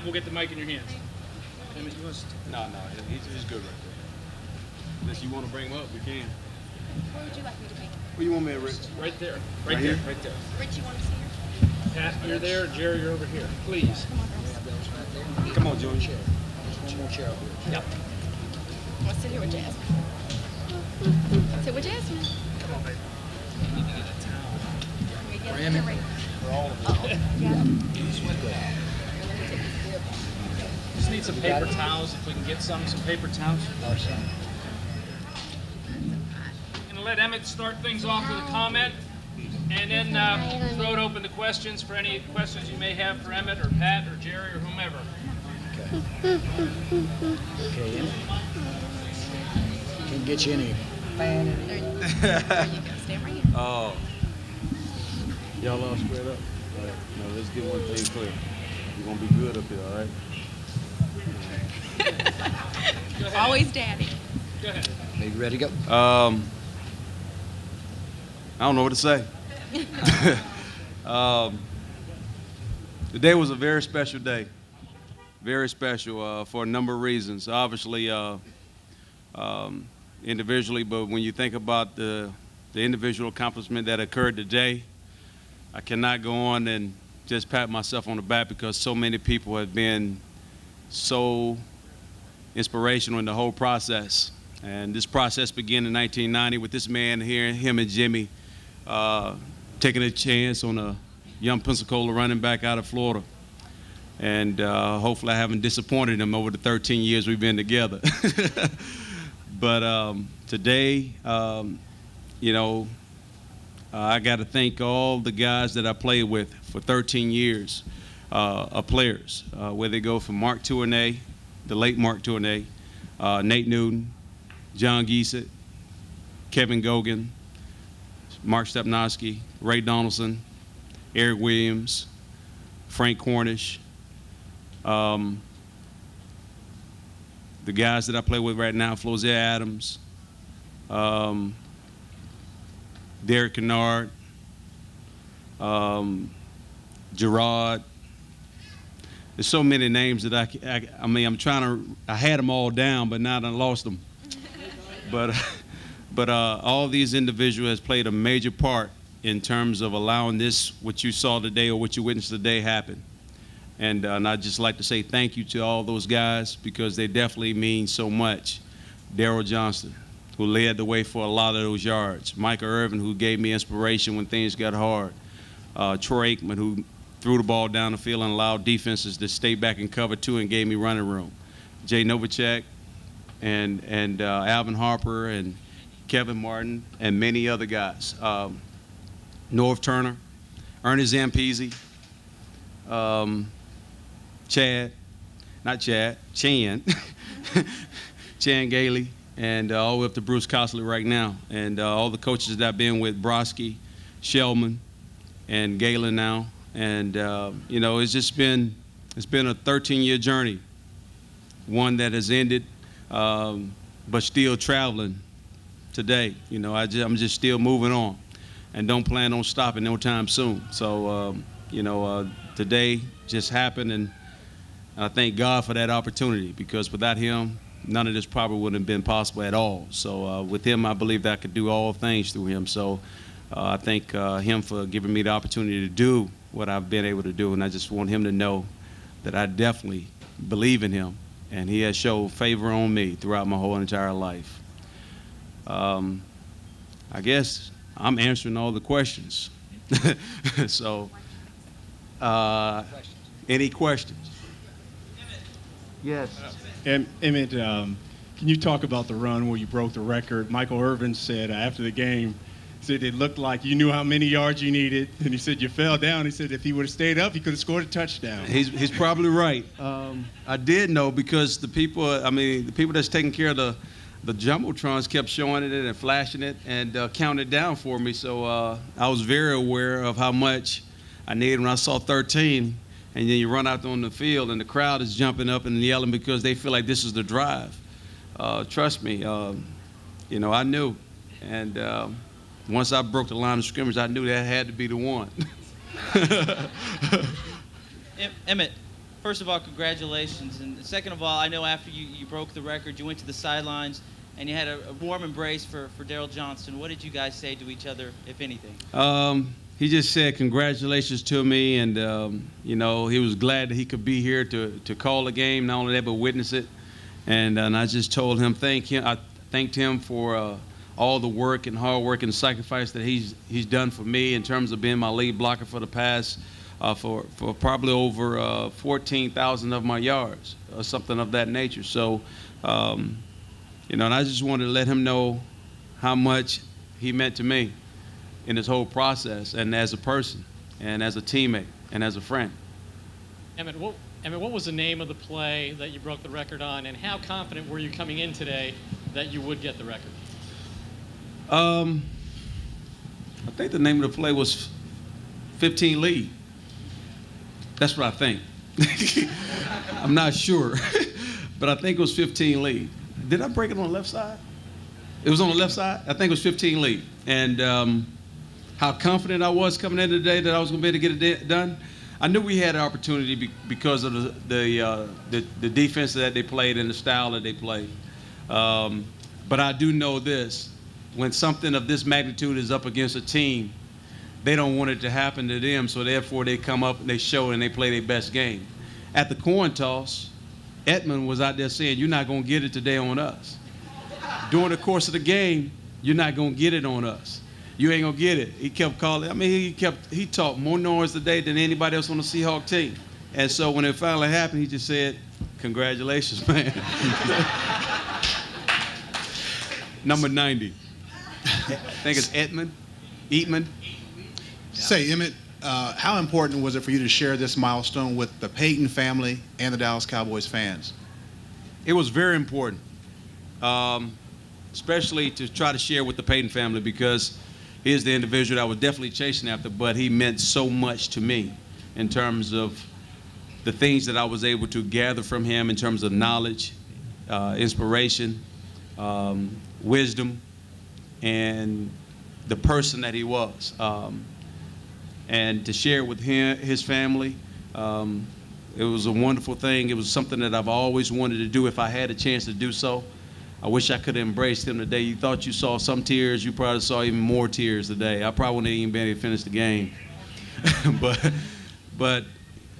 Matt will get the mic in your hands. Emmitt, you want to No, he's good right there. Unless you want to bring him up, we can. Where would you like me to be? Where you want me at, Rich? right there. Right Right there. here? Right there. Rich, you want to see her? Pat, you're there. Jerry, you're over here. Please. Come on, Junior. One more chair over here. Yep. I want to sit here with Jasmine. Sit with Jasmine. Come on, baby. For Emmitt. For all of us. Yeah. Just need some paper towels. If we can get some paper towels. Our son. I'm going to let Emmitt start things off with a comment, and then throw it open to questions for any questions you may have for Emmitt or Pat or Jerry or whomever. Okay. Okay, Emmitt. Can't get you any fan in There it. you go. Stand right here. Oh. Y'all all squared up? All right. Now, let's get one thing clear. You're going to be good up here, all right? Go ahead. Always daddy. Go ahead. Are you ready to go? I don't know what to say. Today was a very special day. Very special for a number of reasons. Obviously, individually, but when you think about the individual accomplishment that occurred today, I cannot go on and just pat myself on the back because so many people have been so inspirational in the whole process. And this process began in 1990 with this man here, him and Jimmy, taking a chance on a young Pensacola running back out of Florida. And hopefully I haven't disappointed him over the 13 years we've been together. But today, you know, I got to thank all the guys that I played with for 13 years of players, where they go from Mark Tournay, the late Mark Tournay, Nate Newton, John Giesett, Kevin Gogan, Mark Stepnoski, Ray Donaldson, Eric Williams, Frank Cornish, the guys that I play with right now, Flozier Adams, Derek Kennard, Gerard. There's so many names that I mean, I had them all down, but now I lost them. But all these individuals has played a major part in terms of allowing this, what you saw today or what you witnessed today, happen. And I'd just like to say thank you to all those guys because they definitely mean so much. Darryl Johnston, who led the way for a lot of those yards. Micah Irvin, who gave me inspiration when things got hard. Troy Aikman, who threw the ball down the field and allowed defenses to stay back in cover two and gave me running room. Jay Novacek and Alvin Harper and Kevin Martin and many other guys. Norv Turner, Ernie Zampese, Chan, Chan Gailey, and all the way up to Bruce Cosley right now. And all the coaches that I've been with, Broski, Shellman, and Galen now. And, you know, it's been a 13-year journey, one that has ended, but still traveling today. You know, I'm just still moving on and don't plan on stopping no time soon. So, you know, today just happened, and I thank God for that opportunity because without him, none of this probably wouldn't have been possible at all. So with him, I believe that I could do all things through him. So I thank him for giving me the opportunity to do what I've been able to do, and I just want him to know that I definitely believe in him, and he has showed favor on me throughout my whole entire life. I guess I'm answering all the questions. So, any questions? Yes. Emmitt, can you talk about the run where you broke the record? Michael Irvin said after the game, said it looked like you knew how many yards you needed, and he said you fell down. He said if he would have stayed up, he could have scored a touchdown. He's probably right. I did know because the people that's taking care of the jumbotrons kept showing it and flashing it and counted down for me. So I was very aware of how much I needed when I saw 13. And then you run out on the field and the crowd is jumping up and yelling because they feel like this is the drive. Trust me, you know, I knew. And once I broke the line of scrimmage, I knew that had to be the one. Emmitt, First of all, congratulations. And second of all, I know after you broke the record, you went to the sidelines and you had a warm embrace for Daryl Johnston. What did you guys say to each other, if anything? He just said congratulations to me, and you know, he was glad that he could be here to call the game, not only that but witness it. And I just told him I thanked him for all the work and hard work and sacrifice that he's done for me in terms of being my lead blocker for the past for probably over 14,000 of my yards or something of that nature. So you know, and I just wanted to let him know how much he meant to me in this whole process, and as a person, and as a teammate, and as a friend. Emmitt, what was the name of the play that you broke the record on, and how confident were you coming in today that you would get the record? I think the name of the play was 15 lead. That's what I think. I'm not sure, but I think it was 15 lead. Did I break it on the left side? It was on the left side? I think it was 15 lead. And how confident I was coming in today that I was going to be able to get it done. I knew we had an opportunity because of the defense that they played and the style that they played. But I do know this: when something of this magnitude is up against a team, they don't want it to happen to them. So therefore, they come up and they show and they play their best game. At the coin toss, Edmund was out there saying, "You're not going to get it today on us." During the course of the game, you're not going to get it on us. You ain't gonna get it. He kept calling. I mean, he talked more noise today than anybody else on the Seahawks team. And so when it finally happened, he just said, "Congratulations, man." Number 90. I think it's Eatman. Say, Emmitt, how important was it for you to share this milestone with the Payton family and the Dallas Cowboys fans? It was very important, especially to try to share with the Payton family, because he's the individual that I was definitely chasing after, but he meant so much to me in terms of the things that I was able to gather from him in terms of knowledge, inspiration, wisdom, and the person that he was. And to share with him, his family, it was a wonderful thing. It was something that I've always wanted to do if I had a chance to do so. I wish I could have embraced him today. You thought you saw some tears. You probably saw even more tears today. I probably wouldn't even been able to finish the game. but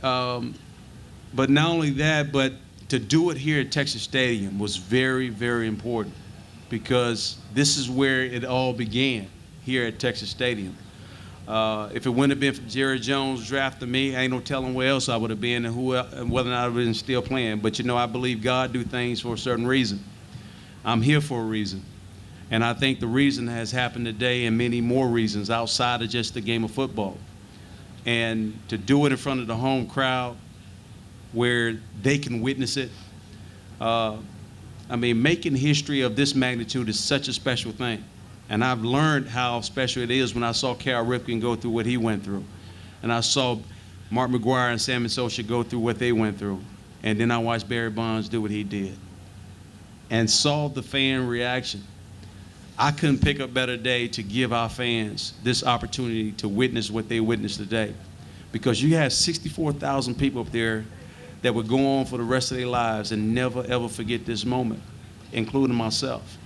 not only that, but to do it here at Texas Stadium was very, very important, because this is where it all began, here at Texas Stadium. If it wouldn't have been for Jerry Jones drafting me, ain't no telling where else I would have been and whether or not I would have been still playing. But, you know, I believe God do things for a certain reason. I'm here for a reason. And I think the reason has happened today, and many more reasons outside of just the game of football. And to do it in front of the home crowd where they can witness it, I mean, making history of this magnitude is such a special thing. And I've learned how special it is when I saw Cal Ripken go through what he went through. And I saw Mark McGuire and Sammy Socha go through what they went through. And then I watched Barry Bonds do what he did, and saw the fan reaction. I couldn't pick a better day to give our fans this opportunity to witness what they witnessed today, because you have 64,000 people up there that would go on for the rest of their lives and never, ever forget this moment, including myself.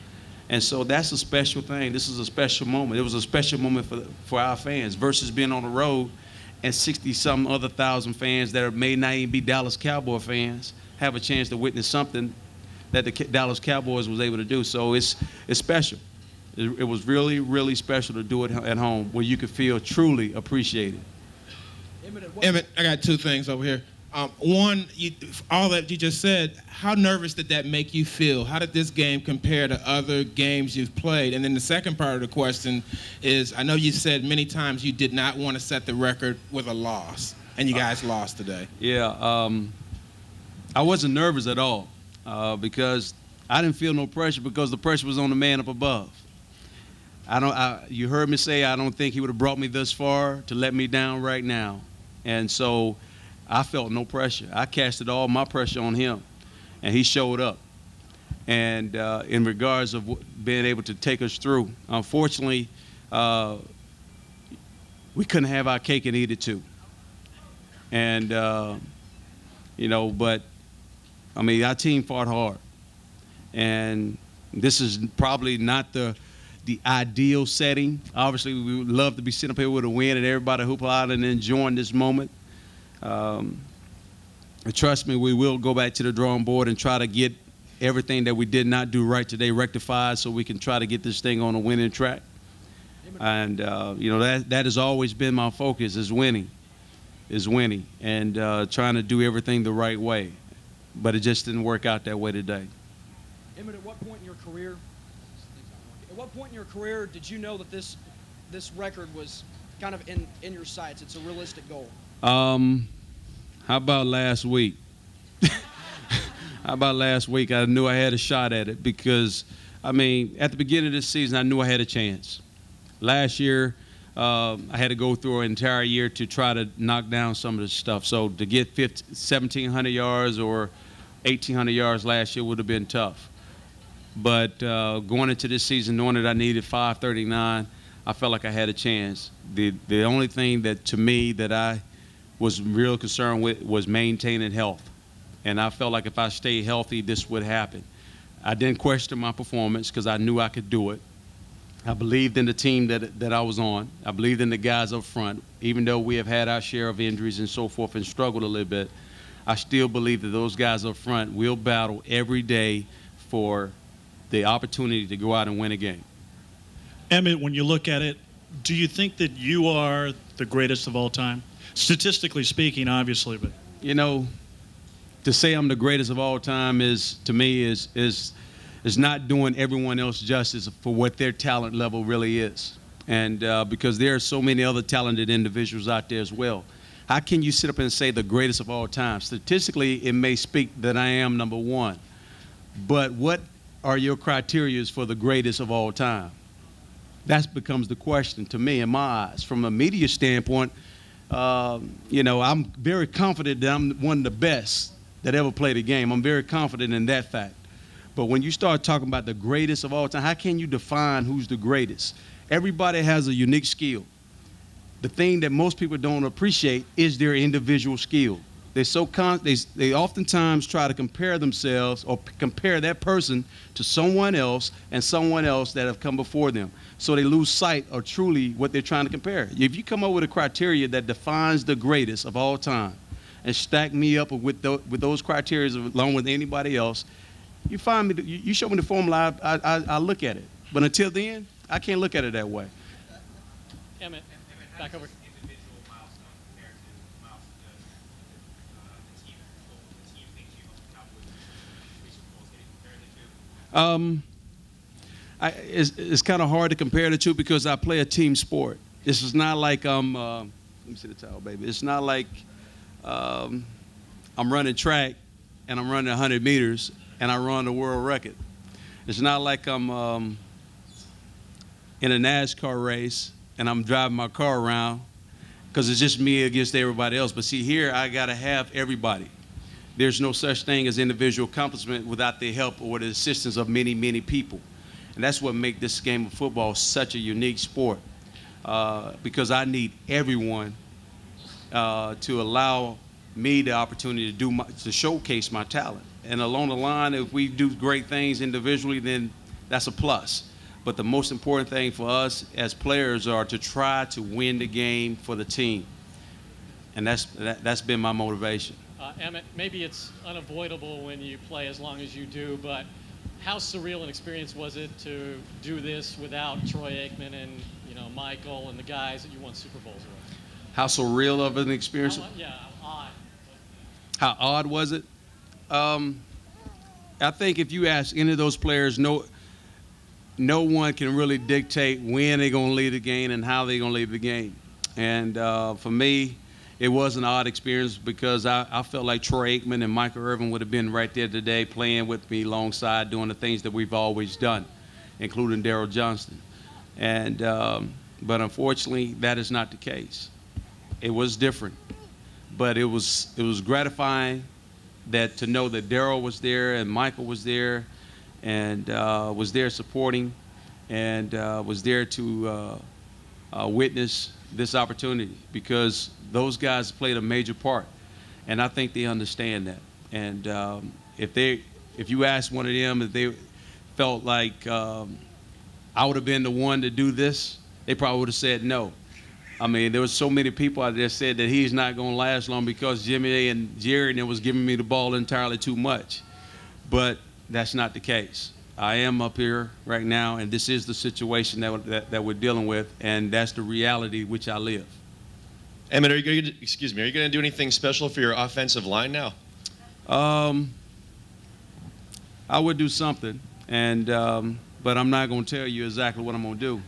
And so that's a special thing. This is a special moment. It was a special moment for our fans versus being on the road and 60-some other thousand fans that may not even be Dallas Cowboy fans have a chance to witness something that the Dallas Cowboys was able to do. So it's special. It was really, really special to do it at home where you could feel truly appreciated. Emmitt, I got two things over here. One, all that you just said, how nervous did that make you feel? How did this game compare to other games you've played? And then the second part of the question is, I know you said many times you did not want to set the record with a loss, and you guys lost today. Yeah, I wasn't nervous at all because I didn't feel no pressure, because the pressure was on the man up above. You heard me say I don't think he would have brought me this far to let me down right now. And so I felt no pressure. I casted all my pressure on him, and he showed up. And in regards of being able to take us through, unfortunately, we couldn't have our cake and eat it too. And But I mean, our team fought hard, and this is probably not the ideal setting. Obviously, we would love to be sitting up here with a win and everybody hoop out and enjoying this moment. Trust me, we will go back to the drawing board and try to get everything that we did not do right today rectified, so we can try to get this thing on a winning track. And that has always been my focus: is winning, and trying to do everything the right way. But it just didn't work out that way today. Emmitt, at what point in your career did you know that this record was kind of in your sights? It's a realistic goal. How about last week? I knew I had a shot at it because, I mean, at the beginning of this season, I knew I had a chance. Last year, I had to go through an entire year to try to knock down some of this stuff. So to get 1,700 yards or 1,800 yards last year would have been tough. But going into this season, knowing that I needed 539, I felt like I had a chance. The only thing that, to me, that I was real concerned with was maintaining health. And I felt like if I stayed healthy, this would happen. I didn't question my performance because I knew I could do it. I believed in the team that I was on. I believed in the guys up front. Even though we have had our share of injuries and so forth and struggled a little bit, I still believe that those guys up front will battle every day for the opportunity to go out and win a game. Emmitt, when you look at it, do you think that you are the greatest of all time? Statistically speaking, obviously, but to say I'm the greatest of all time is, to me, is not doing everyone else justice for what their talent level really is. And because there are so many other talented individuals out there as well. How can you sit up and say the greatest of all time? Statistically, it may speak that I am number one. But what are your criteria for the greatest of all time? That becomes the question to me in my eyes. From a media standpoint, I'm very confident that I'm one of the best that ever played a game. I'm very confident in that fact. But when you start talking about the greatest of all time, how can you define who's the greatest? Everybody has a unique skill. The thing that most people don't appreciate is their individual skill. They oftentimes try to compare themselves or compare that person to someone else and someone else that have come before them. So they lose sight of truly what they're trying to compare. If you come up with a criteria that defines the greatest of all time and stack me up with those criteria along with anybody else, you find me, you show me the formula, I look at it. But until then, I can't look at it that way. Emmitt, back over. It's kind of hard to compare the two because I play a team sport. This is not like let me see the towel, baby. It's not like I'm running track and I'm running 100 meters and I run the world record. It's not like I'm in a NASCAR race and I'm driving my car around because it's just me against everybody else. But see, here I got to have everybody. There's no such thing as individual accomplishment without the help or the assistance of many, many people. And that's what makes this game of football such a unique sport because I need everyone to allow me the opportunity to showcase my talent. And along the line, if we do great things individually, then that's a plus. But the most important thing for us as players are to try to win the game for the team. And that's been my motivation. Emmitt, maybe it's unavoidable when you play as long as you do, but how surreal an experience was it to do this without Troy Aikman and Michael and the guys that you won Super Bowls with? How surreal of an experience? How odd. How odd was it? I think if you ask any of those players, no one can really dictate when they're going to leave the game and how they're going to leave the game. And for me, it was an odd experience because I felt like Troy Aikman and Michael Irvin would have been right there today playing with me alongside doing the things that we've always done, including Daryl Johnston. And but unfortunately, that is not the case. It was different, but it was gratifying to know that Daryl was there and Michael was there and was there supporting and was there to witness this opportunity because those guys played a major part. and I think they understand that. And if you ask one of them if they felt like I would have been the one to do this, they probably would have said no. I mean, there was so many people out there said that he's not going to last long because Jimmy and Jerry and them was giving me the ball entirely too much. But that's not the case. I am up here right now, and this is the situation that we're dealing with, and that's the reality which I live. Emmitt, are you going to do anything special for your offensive line now? I would do something, and but I'm not going to tell you exactly what I'm going to do.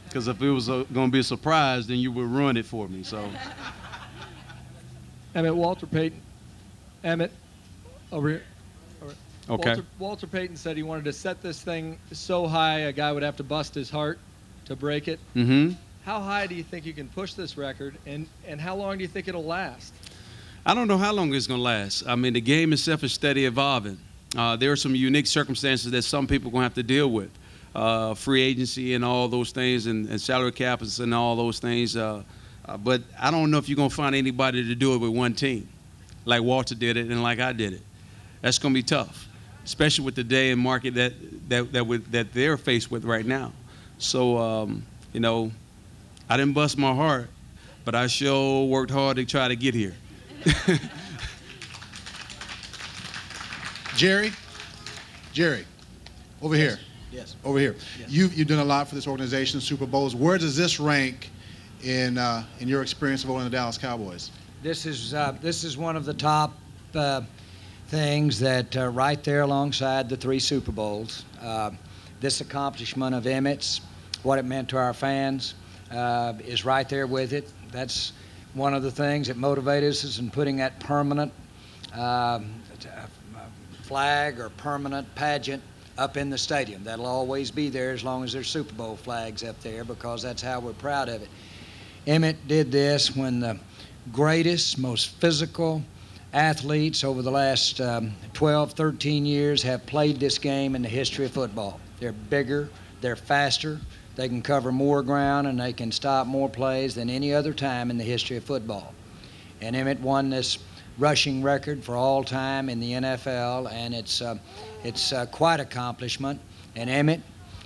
Because if it was going to be a surprise, then you would ruin it for me. So, Emmitt, Walter Payton. Emmitt, over here. okay. Walter Payton said he wanted to set this thing so high a guy would have to bust his heart to break it. Mm-hmm. How high do you think you can push this record, and how long do you think it'll last? I don't know how long it's going to last. I mean, the game itself is steady evolving. There are some unique circumstances that some people are going to have to deal with. Free agency and all those things, and salary caps and all those things. But I don't know if you're going to find anybody to do it with one team, like Walter did it and like I did it. That's going to be tough, especially with the day and market that they're faced with right now. So, you know, I didn't bust my heart, but I sure worked hard to try to get here. Jerry, over here. Yes. Over here. Yes. You've done a lot for this organization, Super Bowls. Where does this rank in your experience of owning the Dallas Cowboys? This is one of the top things that right there alongside the 3 Super Bowls. This accomplishment of Emmitt's, what it meant to our fans, is right there with it. That's one of the things that motivated us in putting that permanent flag or permanent pageant up in the stadium. That'll always be there as long as there's Super Bowl flags up there, because that's how we're proud of it. Emmitt did this when the greatest, most physical athletes over the last 12, 13 years have played this game in the history of football. They're bigger, they're faster, they can cover more ground, and they can stop more plays than any other time in the history of football. And Emmitt won this rushing record for all time in the NFL, and it's quite an accomplishment. And Emmitt,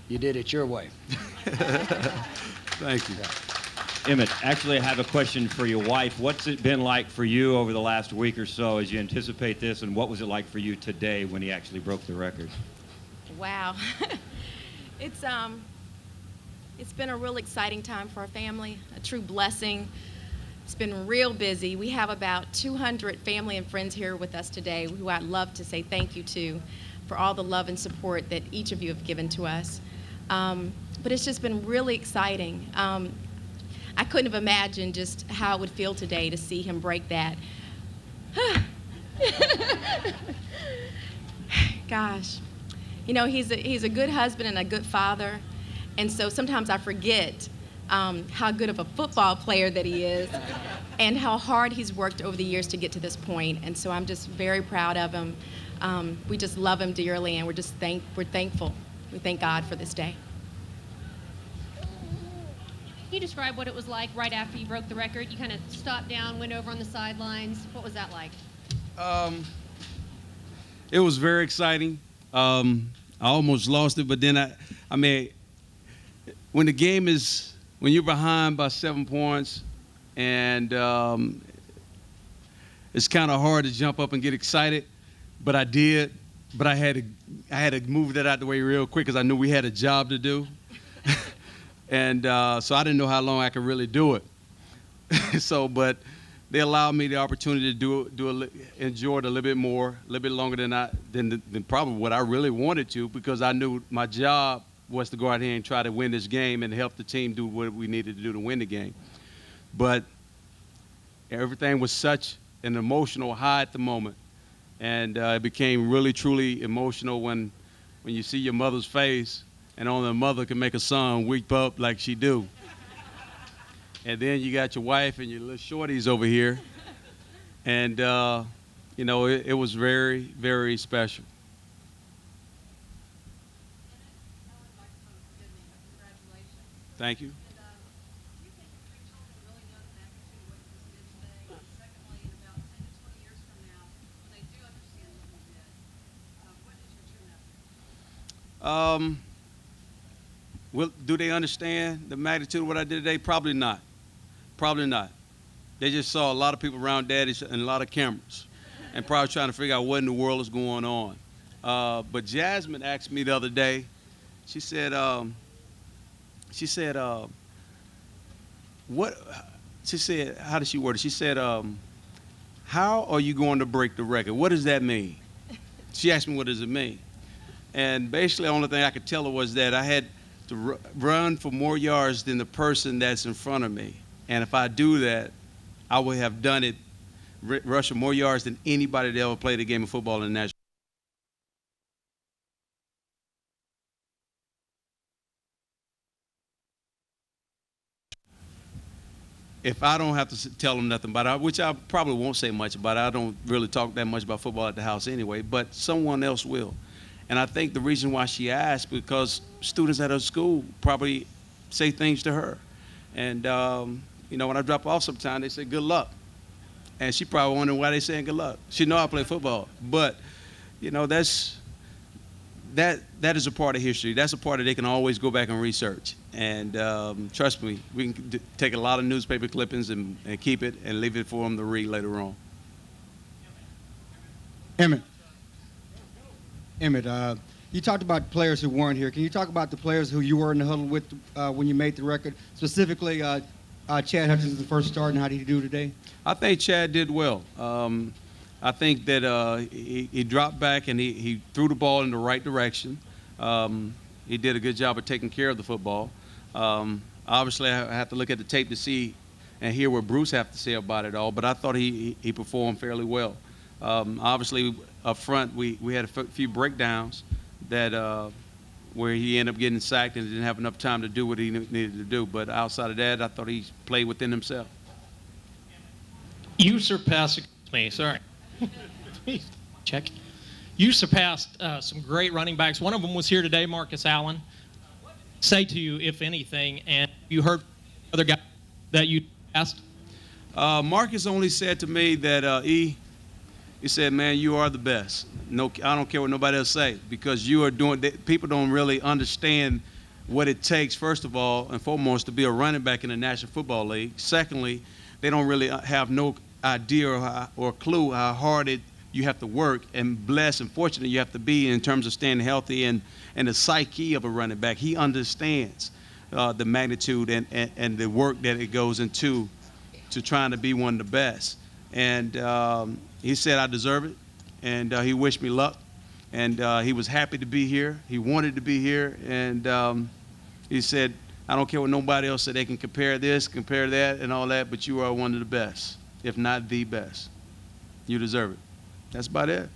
you did it your way. Thank you. Emmitt, actually I have a question for your wife. What's it been like for you over the last week or so as you anticipate this, and what was it like for you today when he actually broke the record? Wow. It's been a real exciting time for our family, a true blessing. It's been real busy. We have about 200 family and friends here with us today who I'd love to say thank you to for all the love and support that each of you have given to us. But it's just been really exciting. I couldn't have imagined just how it would feel today to see him break that. Gosh. You know, he's a good husband and a good father, and so sometimes I forget how good of a football player that he is and how hard he's worked over the years to get to this point. And so I'm just very proud of him. We just love him dearly, and we're thankful. We thank God for this day. Can you describe what it was like right after you broke the record? You kind of stopped down, went over on the sidelines. What was that like? It was very exciting. I almost lost it, but then I mean, when you're behind by 7 points, and it's kind of hard to jump up and get excited, but I did. But I had to move that out the way real quick because I knew we had a job to do, and so I didn't know how long I could really do it. But they allowed me the opportunity to enjoy it a little bit more, a little bit longer than probably what I really wanted to, because I knew my job was to go out here and try to win this game and help the team do what we needed to do to win the game. But everything was such an emotional high at the moment, and it became really, truly emotional when you see your mother's face, and only a mother can make a son weep up like she do. And then you got your wife and your little shorties over here. And, you know, it was very, very special. Thank you. Do they understand the magnitude of what I did today? Probably not. Probably not. They just saw a lot of people around Daddy and a lot of cameras, and probably trying to figure out what in the world is going on. But Jasmine asked me the other day. She said, what? She said, how did she word it? She said, how are you going to break the record? What does that mean? She asked me, what does it mean? And basically, the only thing I could tell her was that I had to run for more yards than the person that's in front of me. And if I do that, I would have done it, rushing more yards than anybody that ever played a game of football in the national. If I don't have to tell them nothing about it, which I probably won't say much about it, I don't really talk that much about football at the house anyway, but someone else will. And I think the reason why she asked, because students at her school probably say things to her. And, when I drop off sometimes, they say, good luck. And she probably wondering why they saying good luck. She know I play football. But, that is a part of history. That's a part that they can always go back and research. And trust me, we can take a lot of newspaper clippings and keep it and leave it for them to read later on. Emmitt, you talked about players who weren't here. Can you talk about the players who you were in the huddle with when you made the record? Specifically, Chad Hutchins, the first start, and how did he do today? I think Chad did well. I think that he dropped back and he threw the ball in the right direction. He did a good job of taking care of the football. Obviously, I have to look at the tape to see and hear what Bruce have to say about it all, but I thought he performed fairly well. Obviously, up front, we had a few breakdowns that where he ended up getting sacked and didn't have enough time to do what he needed to do. But outside of that, I thought he played within himself. You surpassed me. Sorry. Check. You surpassed some great running backs. One of them was here today, Marcus Allen. Say to you, if anything, and you heard other guy that you asked. Marcus only said to me that he said, "Man, you are the best. No, I don't care what nobody else say, because you are doing. People don't really understand what it takes, first of all and foremost, to be a running back in the National Football League. Secondly, they don't really have no idea or clue how hard you have to work and blessed and fortunate you have to be in terms of staying healthy and the psyche of a running back. He understands the magnitude and the work that it goes into trying to be one of the best. And he said I deserve it, and he wished me luck, and he was happy to be here. He wanted to be here, and he said, I don't care what nobody else said. They can compare this, compare that, and all that, but you are one of the best, if not the best. You deserve it. That's about it.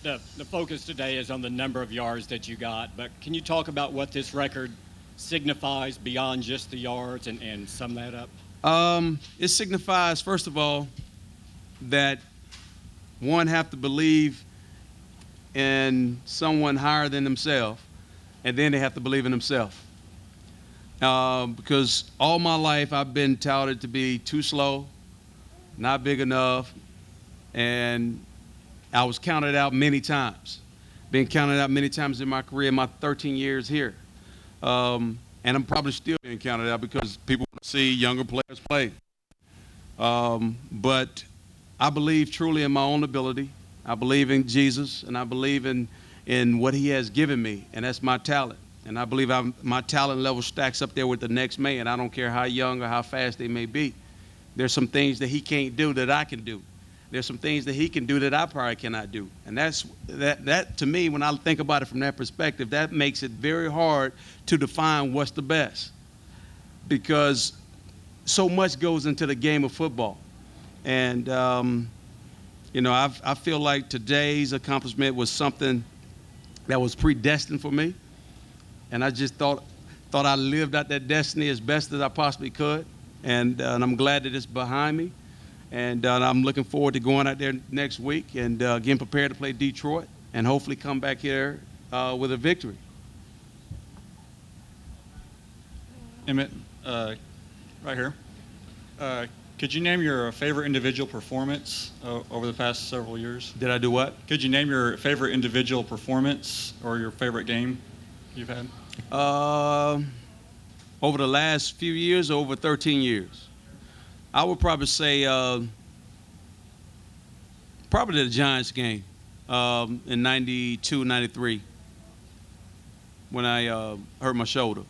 The focus today is on the number of yards that you got, but can you talk about what this record signifies beyond just the yards and sum that up? It signifies, first of all, that one have to believe in someone higher than themselves, and then they have to believe in themselves. Because all my life I've been touted to be too slow, not big enough, and I was counted out many times. Been counted out many times in my career, my 13 years here. And I'm probably still being counted out because people want to see younger players play. But I believe truly in my own ability. I believe in Jesus, and I believe in what he has given me, and that's my talent. And I believe my talent level stacks up there with the next man. I don't care how young or how fast they may be. There's some things that he can't do that I can do. There's some things that he can do that I probably cannot do. And that to me, when I think about it from that perspective, that makes it very hard to define what's the best, because so much goes into the game of football. And, I feel like today's accomplishment was something that was predestined for me. And I just thought I lived out that destiny as best as I possibly could. And I'm glad that it's behind me. And I'm looking forward to going out there next week and getting prepared to play Detroit and hopefully come back here with a victory. Emmitt, right here. Could you name your favorite individual performance over the past several years? Did I do what? Could you name your favorite individual performance or your favorite game you've had? Over the last few years, over 13 years, I would probably say probably the Giants game in 92, 93 when I hurt my shoulder.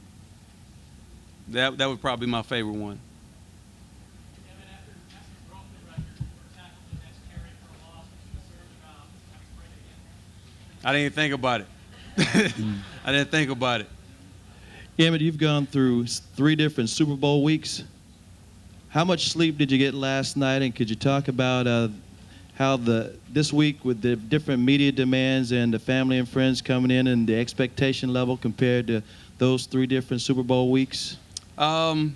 That would probably be my favorite one. I didn't even think about it. I didn't think about it. Emmitt, you've gone through 3 different Super Bowl weeks. How much sleep did you get last night, and could you talk about how this week with the different media demands and the family and friends coming in and the expectation level compared to those 3 different Super Bowl weeks? I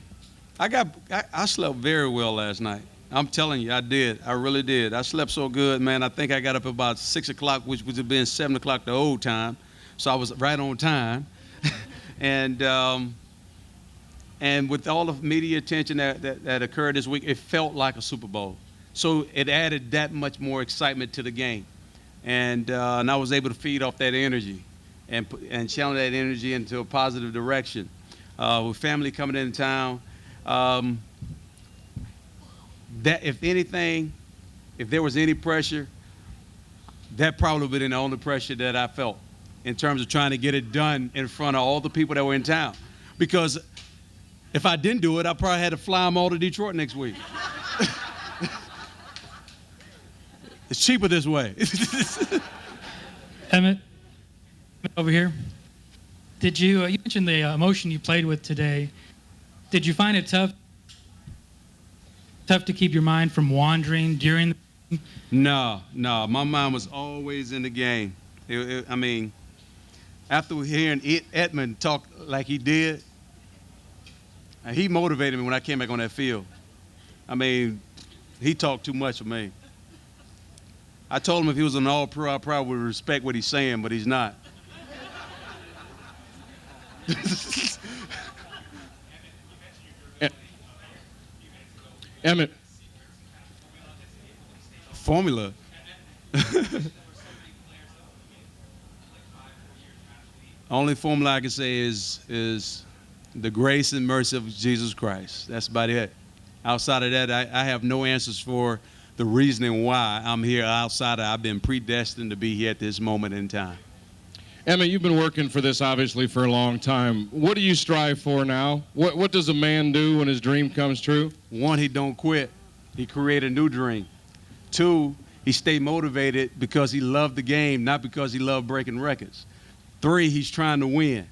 slept very well last night. I'm telling you, I did. I really did. I slept so good, man. I think I got up about 6 o'clock, which would have been 7 o'clock the old time. So I was right on time. And with all the media attention that occurred this week, it felt like a Super Bowl. So it added that much more excitement to the game. And I was able to feed off that energy and channel that energy into a positive direction. With family coming into town, that if anything, if there was any pressure, that probably would have been the only pressure that I felt in terms of trying to get it done in front of all the people that were in town. Because if I didn't do it, I probably had to fly them all to Detroit next week. It's cheaper this way. Emmitt, over here. Did you mentioned the emotion you played with today. Did you find it tough to keep your mind from wandering during the game? No. My mind was always in the game. I mean, after hearing Edmund talk like he did, he motivated me when I came back on that field. I mean, he talked too much for me. I told him if he was an all-pro, I probably would respect what he's saying, but he's not. Emmitt. Formula. Only formula I can say is the grace and mercy of Jesus Christ. That's about it. Outside of that, I have no answers for the reasoning why I'm here outside of I've been predestined to be here at this moment in time. Emmitt, you've been working for this obviously for a long time. What do you strive for now? What does a man do when his dream comes true? 1, he don't quit. He create a new dream. 2, he stay motivated because he loved the game, not because he loved breaking records. 3, he's trying to win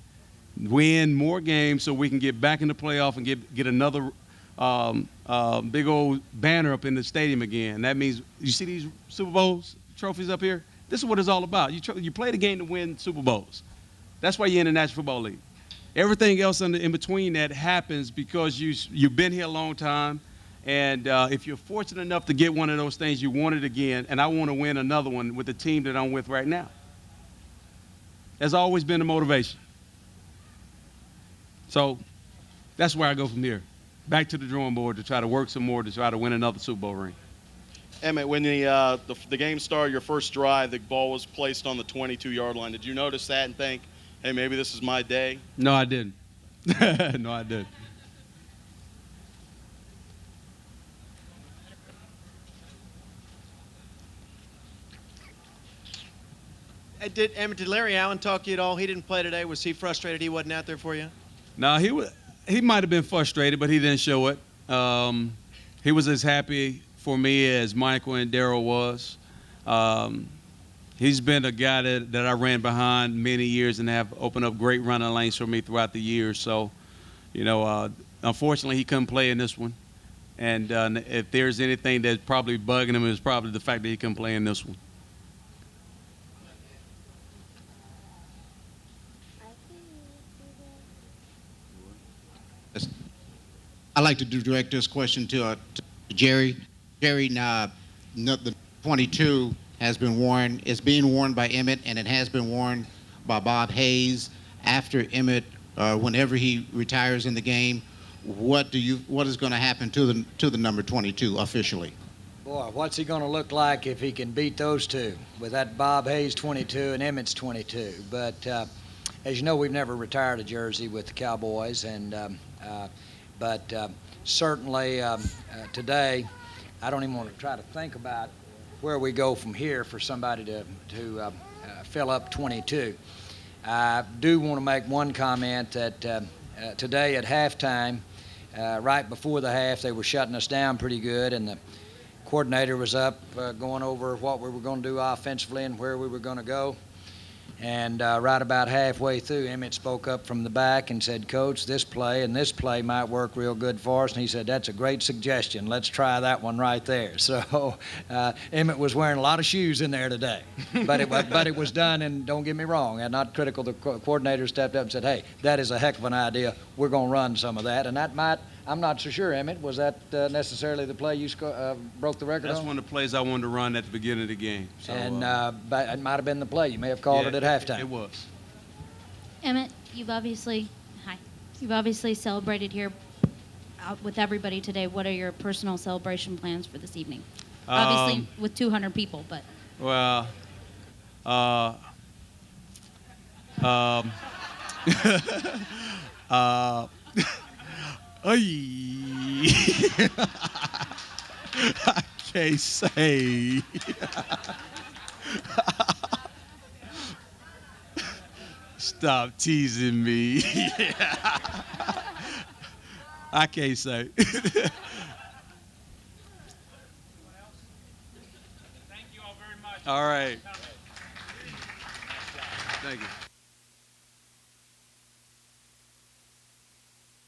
more games so we can get back in the playoff and get another big old banner up in the stadium again. That means, you see these Super Bowls trophies up here? This is what it's all about. You play the game to win Super Bowls. That's why you're in the National Football League. Everything else in between that happens because you've been here a long time, and if you're fortunate enough to get one of those things, you want it again, and I want to win another one with the team that I'm with right now. That's always been the motivation. So that's where I go from here. Back to the drawing board to try to work some more to try to win another Super Bowl ring. Emmitt, when the game started, your first drive, the ball was placed on the 22-yard line. Did you notice that and think, hey, maybe this is my day? No, I didn't. No, I didn't. Did Larry Allen talk to you at all? He didn't play today. Was he frustrated he wasn't out there for you? No, he might have been frustrated, but he didn't show it. He was as happy for me as Michael and Daryl was. He's been a guy that I ran behind many years and have opened up great running lanes for me throughout the years. So, unfortunately, he couldn't play in this one. And if there's anything that's probably bugging him, it's probably the fact that he couldn't play in this one. I'd like to direct this question to Jerry. Jerry, the 22 has been worn. It's being worn by Emmitt, and it has been worn by Bob Hayes after Emmitt, whenever he retires in the game. what is going to happen to the number 22 officially? Boy, what's he going to look like if he can beat those two with that Bob Hayes 22 and Emmitt's 22? But as you know, we've never retired a jersey with the Cowboys, but certainly today, I don't even want to try to think about where we go from here for somebody to fill up 22. I do want to make one comment that today at halftime, right before the half, they were shutting us down pretty good, and the coordinator was up going over what we were going to do offensively and where we were going to go. And right about halfway through, Emmitt spoke up from the back and said, "Coach, this play and this play might work real good for us." And he said, "That's a great suggestion. Let's try that one right there." So Emmitt was wearing a lot of shoes in there today. But it was done, and don't get me wrong, I'm not critical. The coordinator stepped up and said, "Hey, that is a heck of an idea. We're going to run some of that." And that might, I'm not so sure, Emmitt, was that necessarily the play you broke the record That's on? one of the plays I wanted to run at the beginning of the game. So, And but it might have been the play. You may have called it at halftime. It was. Emmitt, you've obviously celebrated here with everybody today. What are your personal celebration plans for this evening? Obviously with 200 people, but. Well, I can't say. Stop teasing me. I can't say. Thank you all very much. All right. Thank you.